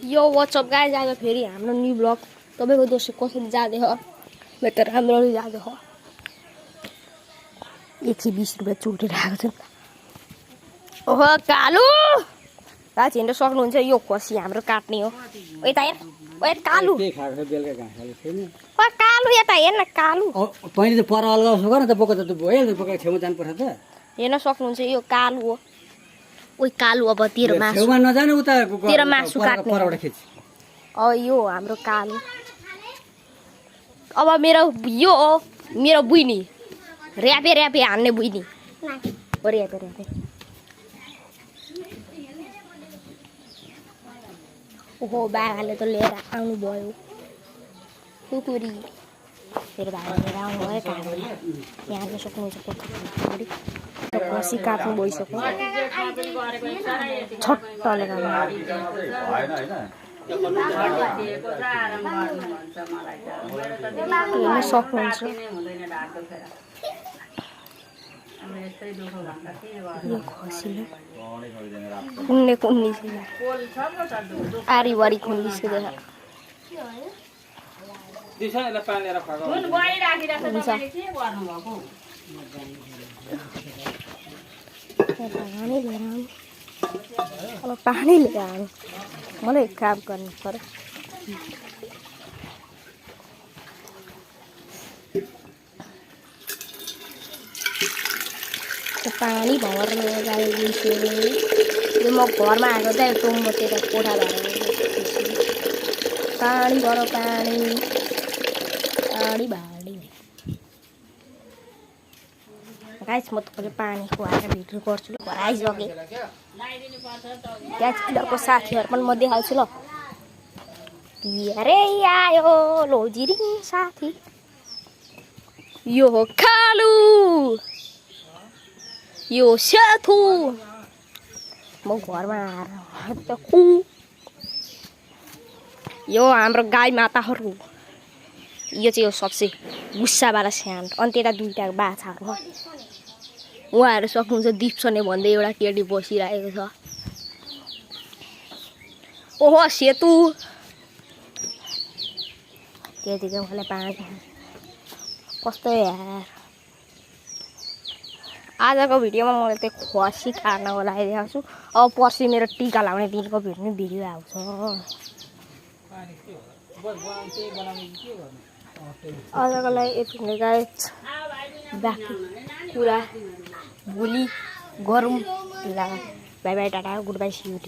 यो what's up guys आज फेरि हाम्रो न्यू ब्लग तपाईँको दोस्रो कसरी जाँदै हो मेरो त राम्ररी जाँदै हो 120 रुपियाँ चुटेर आएको छ नि त ओहो कालु गाइज हिँड्न सक्नुहुन्छ यो खसी हाम्रो काट्ने हो यता हेर ओए कालु के खाएको बेलुका घाँस हाले छैन ओ कालु यता हेर न कालु पहिले त पर अलगाउँछ गर्न त बोका त भयो बोका छेउमा जानु पर्छ त हेर्न सक्नुहुन्छ यो कालु हो ओइ कालु अब तेरो मासु छेउमा नजानु उता तेरो मासु काट्ने परबाट खिच यो हाम्रो कालु अब मेरो यो हो मेरो बुइनी र्यापे र्यापे हान्ने बुइनी हो र्यापे र्यापे ओहो बाबाले त लिएर आउनु भयो कुकुरी मेरो भाइले लिएर आउनु भयो काँडा यहाँ हाल्न सक्नुहुन्छ कुकुरी खसी काट्नु भइसक्यो छट्टले हेर्न सक्नुहुन्छ यो खसीले कुन्ने कुन्नी आरीवारी खुन्दी सिधै अब पानी लिएर आउनु मलाई काम गर्नु पर्यो पानी भर्ने गाइदिन्छु यो म घरमा आएको चाहिँ टोम्बोतिर कोठा भएर पानी भर पानी पानी भाडी गाइस म तपाईँले पानी खुवाएर भिडियो गर्छु ल घर आइसकेँ त्यहाँ तिनीहरूको साथीहरू पनि म देखाउँछु ल अरे आयो लोजिरिङ साथी यो हो कालु यो सेथु म घरमा आएर यो हाम्रो गाई माताहरू यो चाहिँ हो सबसे गुस्सावाला स्यान अनि त्यता दुईवटा बाछाहरू उहाँहरू सक्नुहुन्छ दिप्सने भन्दै एउटा केटी बसिरहेको छ ओहो सेतु त्यतिकै मलाई पानी कस्तो यार आजको भिडियोमा मैले त्यो खसी काट्नको लागि देखाउँछु अब पर्सि मेरो टिका लाउने दिनको भिडियो आउँछ आजको लागि यति नै गाइस बाँकी कुरा भोलि गरौँ bye bye ta-ta good bye see you